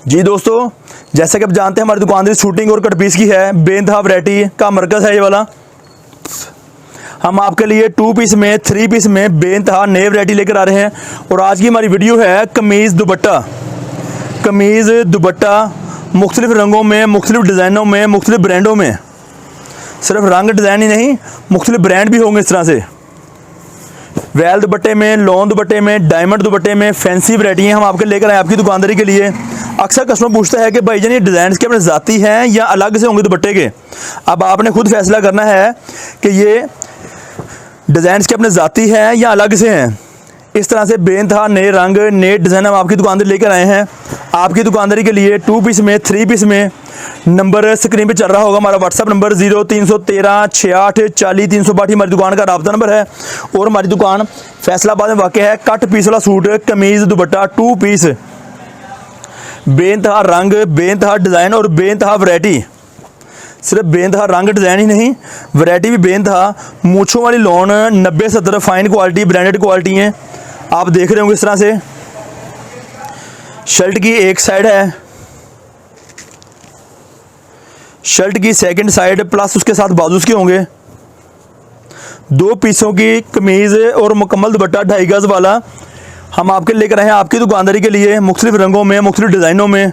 जी दोस्तों, जैसा कि आप जानते हैं हमारी दुकान शूटिंग और कट पीस की है। बेइंतहा वैरायटी का मरकज़ है ये वाला। हम आपके लिए 2 पीस में 3 पीस में बेइंतहा नए वैरायटी लेकर आ रहे हैं। और आज की हमारी वीडियो है कमीज़ दुपट्टा मुख्तलिफ रंगों में, मुख्तलिफ डिज़ाइनों में, मुख्तलिफ ब्रांडों में। सिर्फ रंग डिज़ाइन ही नहीं, मुख्तलिफ ब्रांड भी होंगे इस तरह से। वैल दुपट्टे में, लॉन दुपट्टे में, डायमंड दुपट्टे में, फैंसी वैरायटी हम आपके लेकर आए आपकी दुकानदारी के लिए। अक्सर कस्टमर पूछता है कि भाईजान ये डिज़ाइन के अपने ज़ाती हैं या अलग से होंगे दुपट्टे के। अब आपने खुद फैसला करना है कि ये डिज़ाइन के अपने ज़ाती हैं या अलग से हैं। इस तरह से बेइंतहा नए रंग, नए डिज़ाइन हम आपकी दुकानदारी लेकर आए हैं आपकी दुकानदारी के लिए। 2 पीस में, 3 पीस में। नंबर स्क्रीन पे चल रहा होगा हमारा व्हाट्सअप नंबर 0313 68 40 362 हमारी दुकान का राब्ता नंबर है। और हमारी दुकान फैसलाबाद में वाक़ है। कट पीस वाला सूट, कमीज़ दुपट्टा 2 पीस, बेइंतहा रंग, बेइंतहा डिज़ाइन और बेइंतहा वैरायटी। सिर्फ बेइंतहा रंग डिज़ाइन ही नहीं, वैरायटी भी बेइंतहा। मूँछों वाली lawn 90-70 fine quality, branded quality हैं। आप देख रहे होंगे इस तरह से। शर्ट की एक साइड है, शर्ट की सेकंड साइड प्लस उसके साथ बाजूस के होंगे। 2 पीसों की कमीज़ और मुकम्मल दुपट्टा 2.5 गज़ वाला हम आपके लेकर आए हैं आपकी दुकानदारी के लिए। मुख्तलिफ रंगों में, मुख्तलिफ डिज़ाइनों में।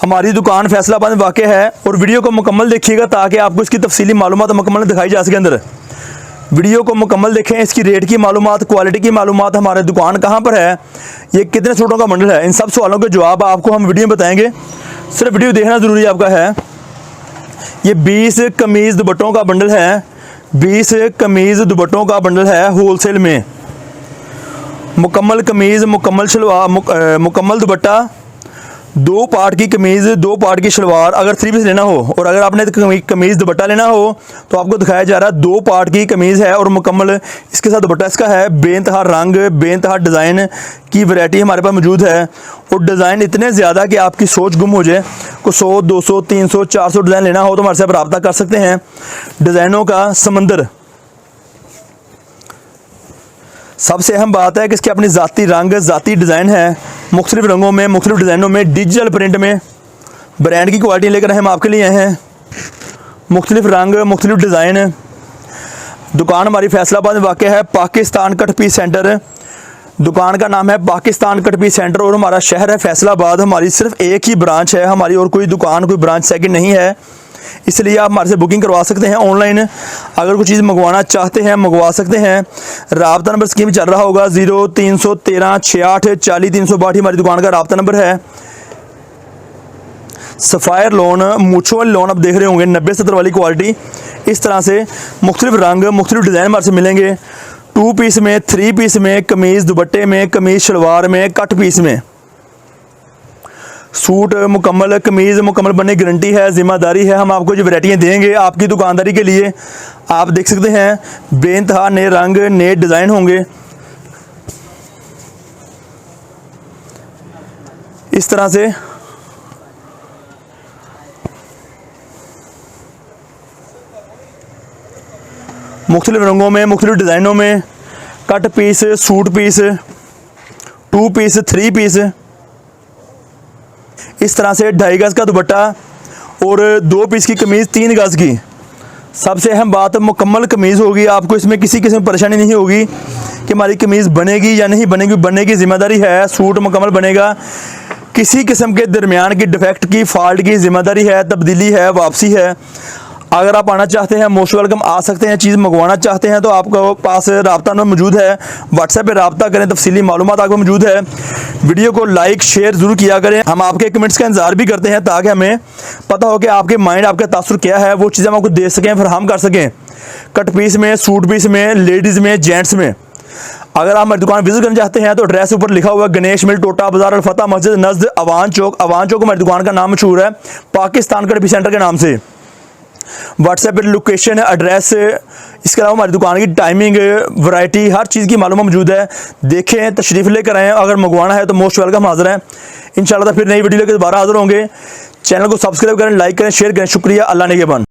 हमारी दुकान फैसलाबाद में वाक़ है। और वीडियो को मुकम्मल देखिएगा ताकि आपको इसकी तफसीली मालूमात मुकम्मल दिखाई जा सके। अंदर वीडियो को मुकम्मल देखें, इसकी रेट की मालूमात, क्वालिटी की मालूमात, हमारी दुकान कहाँ पर है, ये कितने सूटों का बंडल है, इन सब सवालों के जवाब आपको हम वीडियो में बताएंगे। सिर्फ वीडियो देखना ज़रूरी आपका है। ये 20 कमीज़ दुपट्टों का बंडल है, 20 कमीज़ दुपट्टों का बंडल है होलसेल में। मुकम्मल कमीज़, मुकम्मल शलवार, मुकम्मल दुपट्टा, 2 पार्ट की कमीज़, 2 पार्ट की शलवार अगर 3 पीस लेना हो। और अगर आपने कमीज़ दुपट्टा लेना हो तो आपको दिखाया जा रहा है 2 पार्ट की कमीज़ है और मुकम्मल इसके साथ दुपट्टा इसका है। बेइंतहा रंग, बेइंतहा डिज़ाइन की वैरायटी हमारे पास मौजूद है। और डिज़ाइन इतने ज़्यादा कि आपकी सोच गुम हो जाए। को 100, 200, 300, 400 डिज़ाइन लेना हो तो हमारे साथ रब्ता कर सकते हैं। डिज़ाइनों का समंदर। सबसे अहम बात है कि इसके अपनी ज़ाती रंग, ज़ाती डिज़ाइन है। मुख्तलिफ रंगों में, मुख्तलिफ डिज़ाइनों में, डिजिटल प्रिंट में। ब्रांड की क्वालिटी लेकर हम आपके लिए आए हैं। मुख्तलिफ रंग, मुख्तलिफ डिज़ाइन। दुकान हमारी फैसलाबाद में वाक़ है। पाकिस्तान कट पीस सेंटर, दुकान का नाम है पाकिस्तान कट पीस सेंटर। और हमारा शहर है फैसलाबाद। हमारी सिर्फ एक ही ब्रांच है हमारी, और कोई दुकान, कोई ब्रांच सेकंड नहीं है। इसलिए आप हमारे से बुकिंग करवा सकते हैं ऑनलाइन। अगर कोई चीज़ मंगवाना चाहते हैं मंगवा सकते हैं। राब्ता नंबर स्कीम चल रहा होगा 0313 68 40 362 हमारी दुकान का राब्ता नंबर है। सफ़ायर लोन, मूँछों वाली लोन आप देख रहे होंगे 90-70 वाली क्वालिटी। इस तरह से मुख्तलिफ रंग, मुख्तलिफ डिज़ाइन हमारे से मिलेंगे। 2 पीस में, 3 पीस में, कमीज़ दुपट्टे में, कमीज़ शलवार में, कट पीस में। सूट मुकम्मल, कमीज़ मुकम्मल बनने की गारंटी है, ज़िम्मेदारी है। हम आपको जो वैरायटियाँ देंगे आपकी दुकानदारी के लिए, आप देख सकते हैं बेइंतहा नए रंग, नए डिज़ाइन होंगे। इस तरह से मुख्तलिफ रंगों में, मुख्तलिफ डिज़ाइनों में। Cut piece, suit piece, 2 piece, 3 piece. इस तरह से 2.5 गज़ का दुपट्टा और 2 पीस की कमीज़ 3 गज़ की। सबसे अहम बात, मुकम्मल कमीज़ होगी। आपको इसमें किसी किस्म की परेशानी नहीं होगी कि हमारी कमीज़ बनेगी या नहीं बनेगी। बनने की ज़िम्मेदारी है। सूट मुकम्मल बनेगा। किसी किस्म के दरमियान की डिफेक्ट की, फॉल्ट की ज़िम्मेदारी है, तब्दीली है, वापसी है। अगर आप आना चाहते हैं मोस्ट वेलकम, आ सकते हैं। चीज़ मंगवाना चाहते हैं तो आपके पास राब्ता नंबर मौजूद है। व्हाट्सएप पे राब्ता करें, तफसीली मालूमात आपको मौजूद है। वीडियो को लाइक शेयर ज़रूर किया करें। हम आपके कमेंट्स का इंतजार भी करते हैं ताकि हमें पता हो कि आपके माइंड, आपका तासुर क्या है। वो चीज़ें हम आपको दे सकें, फराहम कर सकें। कट पीस में, सूट पीस में, लेडीज़ में, जेंट्स में। अगर आप हमारी दुकान विजिट करना चाहते हैं तो एड्रेस ऊपर लिखा हुआ है, गणेश मिल, टोटा बाजार, अल-फतह मस्जिद नज़द अवान चौक। अवान चौक हमारी दुकान का नाम मशहूर है पाकिस्तान कट पीस सेंटर के नाम से। व्हाट्सएप पर लोकेशन, एड्रेस, इसके अलावा हमारी दुकान की टाइमिंग, वैरायटी, हर चीज़ की मालूम मौजूद है। देखें, तशरीफ़ लेकर आएँ। अगर मंगवाना है तो मोस्ट वेलकम, हाज़िर है इंशाल्लाह। फिर नई वीडियो लेकर दोबारा हाज़िर होंगे। चैनल को सब्सक्राइब करें, लाइक करें, शेयर करें। शुक्रिया। अल्लाह निगहबान।